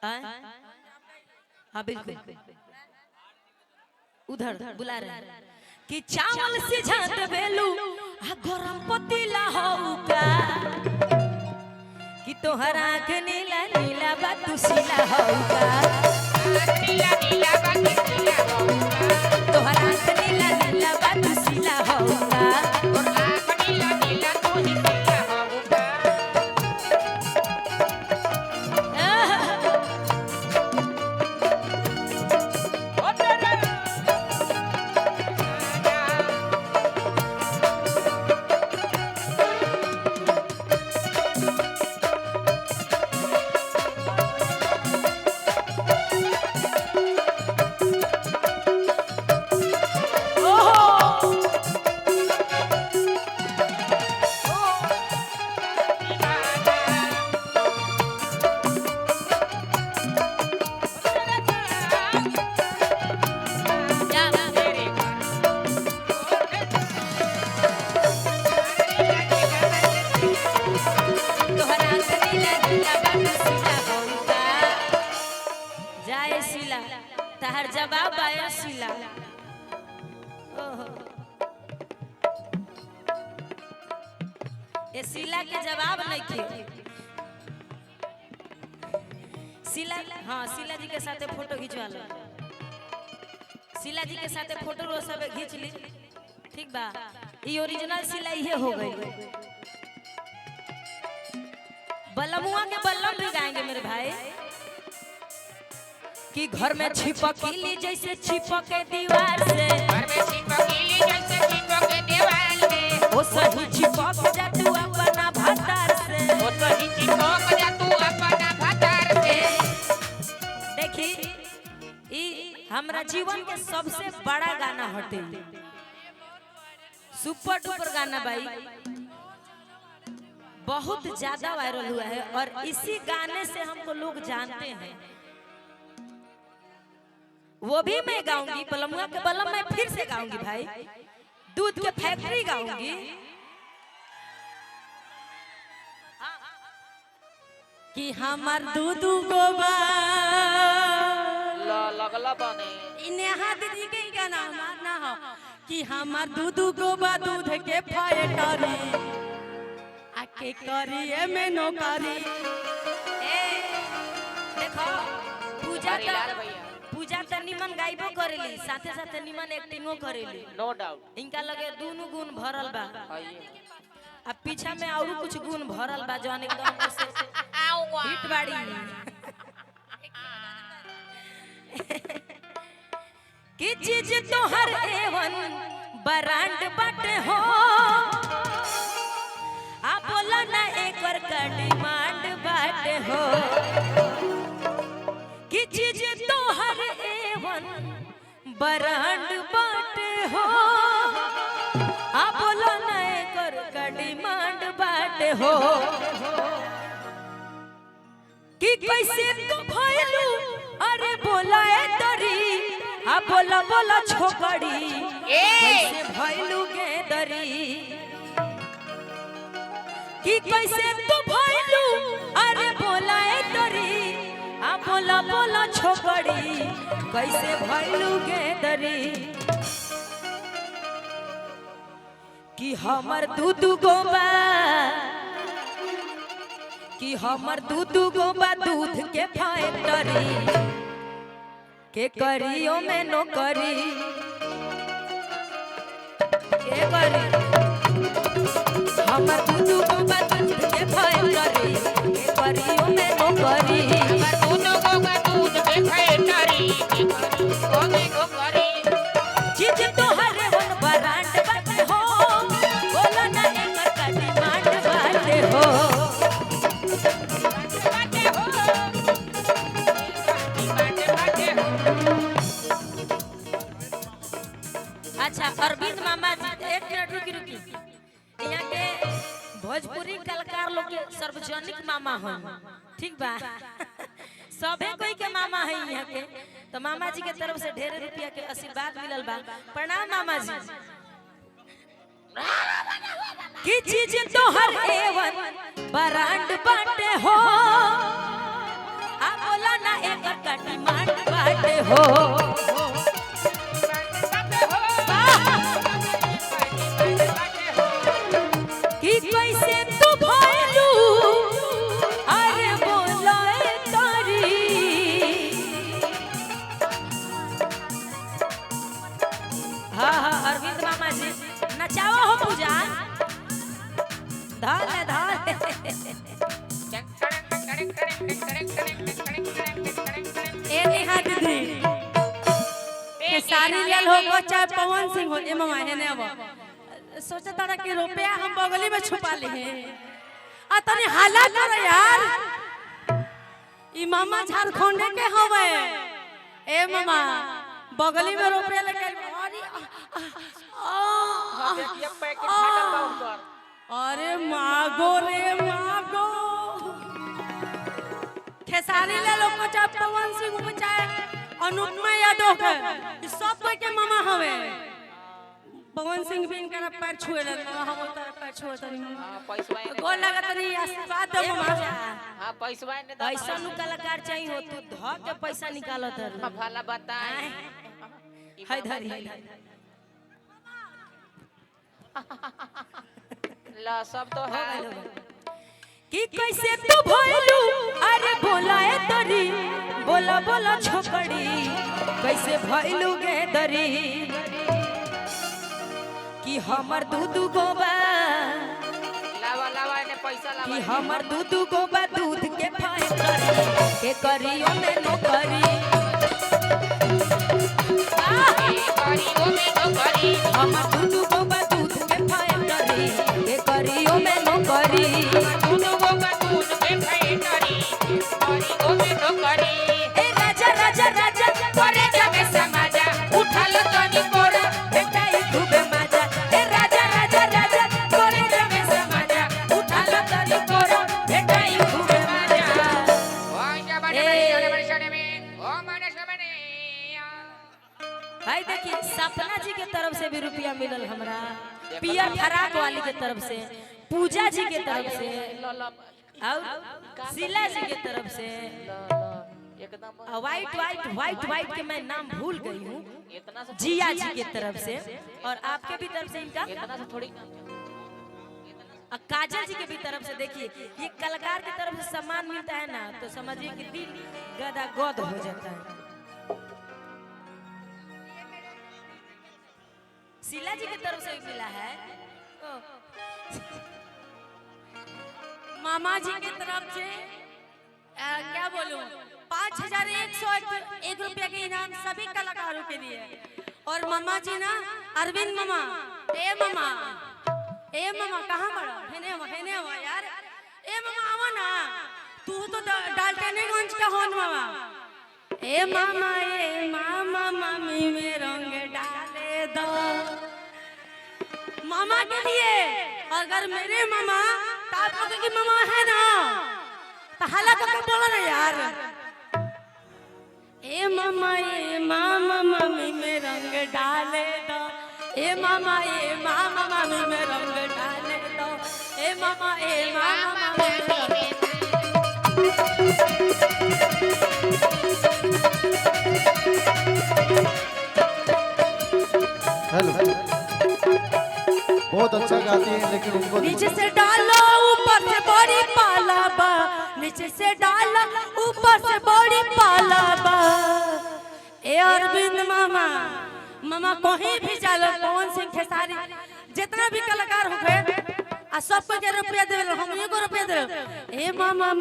हाँ बिल्कुल उधर बुला रहे कि चावल से झांट बेलू गरम पतीला होगा कि तोहरा आँख नीला नीला बातुसीला होगा तोहरा आँख नीला नीला बातुसीला होगा तहर जवाब आया शिला ए शिला के जवाब नहीं थे शिला हाँ शिला जी के साथे फोटो खिंचवा लो शिला जी के साथे फोटो रो सब खींच ली ठीक बा ये ओरिजिनल शिला ये हो गई बलमुआ के बल्लम भी गाएंगे मेरे भाई कि घर में छिपकली जैसे छिपके दीवार से घर में छिपकली जैसे छिपके दीवार से ओ सही छिपक जा तू अपना भतार से ओ सही छिपक जा तू अपना भतार से देखी ई हमरा जीवन के सबसे बड़ा गाना हटे सुपर डुपर गाना भाई बहुत ज्यादा वायरल हुआ है और इसी गाने से हमको लोग जानते हैं वो भी मैं गाऊंगी बलमुआ के बलम मैं फिर से गाऊंगी भाई दूध के फैक्ट्री गाऊंगी कि हमार दूध गोबा लगला बने इन्हें हाथ दी के गाना ना हो कि हमार दूध गोबा दूध के फैक्ट्री आके करिए में नौकरी ए देखो पूजा त निमन गाइबो करेली साथे साथे निमन एक्टिंगो करेली नो डाउट इनका लगे दोनों गुण भरल बा अब पीछा में और कुछ गुण भरल बा जौन एकदम हिट बाड़ी की चीज तो हर एवन ब्रांड बाटे हो आ बोला ना एकर का डिमांड बाटे हो की चीज तो हर एवन ब्रांड बाटे हो आ बोला ना एकर का डिमांड बाटे हो कि कैसे तू भइलू अरे बोला ए तरी आ बोला बोला छोकड़ी कैसे भइलू गे दरी कि कैसे तू भइलू अरे बोला ए तरी आ बोला बोला छोकड़ी कैसे भइलू गे दरी कि हमर दूध गोबा कि हमर दूध गोबा दूध के फैक्ट्री के करियो में नौकरी के करी हमर दूध गोबा दूध के फैक्ट्री के करियो में नौकरी हमर दूध गोबा दूध के फैक्ट्री के करियो नौकरी चीज तो हर वन ब्रांड बाटे हो बोला ना एकर का डिमांड बाटे हो अच्छा अरविंद मामा जी एक मिनट रुकी यहाँ के भोजपुरी कलाकार लोग के सार्वजनिक मामा हो ठीक बा सबे कोई के मामा है यहाँ के तो मामा जी के तरफ से ढेर रुपया के आशीर्वाद मिलल बा प्रणाम मामा जी की चीज तो हर एवन ब्रांड बाटे हो आ बोला ना हो कि कैसे तू भइलू अरे बोलाए तारी हाँ हाँ अरविंद मामा जी नचावा हो पूजा धाल ए नेहा दीदी के सारी लेल हो चाहे पवन सिंह हो ए मामा है ने अब सोचा तारा कि रुपया हम बगली में छुपा ली है आ तनी हाला कर यार ई मामा झारखंड के हवे ए मामा बगली में रुपया लेके अरे मागो रे मागो खेसारी ले लोग चाहे पवन सिंह चाहे अनुपमा यादव के सब कोई के मामा हवे पवन सिंह भी इनका पैर छुए ले हम उतर पैर छुए तनी पैसवा गोल लगा तनी आशीर्वाद दे मामा हां पैसवा ने पैसा नु कलाकार चाहिए हो तू ध के पैसा निकालत है भला बताए हाय धरी ला सब तो है कि कैसे तू भइलू अरे बोलाए तरी बोला बोला छोकड़ी कैसे भइलू गे दरी कि हमर दूध गोबा लावा लावा ने पैसा लावा कि हमर दूध गोबा दूध के फाय करी के करियो में नो करी करियो में नो करी हमर दूध गोबा दूध के फाय करी के करियो में नो करी दूध गोबा दूध के फाय करी करियो में नो करी ए राजा राजा राजा करे जगे समाजा उठा लो तनी कोरा बेटाई खूबे मजा ए राजा राजा राजा करे जगे समाजा उठा लो तनी कोरा बेटाई खूबे मजा ओय जा बड़े बड़े में ओ माने समने भाई देखिए सपना जी के तरफ से भी रुपया मिलल हमरा पियर फराक वाली के तरफ से पूजा जी के तरफ से और शीला जी के तरफ से एकदम वाइट के मैं नाम भूल गई हूँ इतना से जिया जी के तरफ से और आपके भी तरफ से इनका इतना से थोड़ी काजल जी के भी तरफ से देखिए ये कलाकार की तरफ से सम्मान मिलता है ना तो समझिए कि दिल गदा गद हो जाता है। शीला जी की तरफ से भी मिला है मामा जी की तरफ से क्या बोलूं 5,101 रुपया के इनाम सभी कलाकारों के लिए और मामा जी ना अरविंद मामा ए मामा कहाँ बड़ा है यार ए मामा आवा ना तू तो डाल्टनगंज का होन मामा ए मामा मम्मी में रंग डाले दो मामा के लिए अगर मेरे मामा आप लोगों की मामा है ना तो हाला करके बोलो ना यार ए मामा मम्मी में रंग डाले दो ए मामा मम्मी में रंग डाले दो ए मामा मम्मी हेलो बहुत अच्छा गाती है लेकिन उनको नीचे से डालो ऊपर से बड़ी पाला बा नीचे से डालो ऊपर से बड़ी पाला बा ए अरविंद मामा कहीं भी चलो पवन सिंह खेसारी जितना भी कलाकार हो गए आ सबको के रुपया दे हम को रुपया दे ए मामा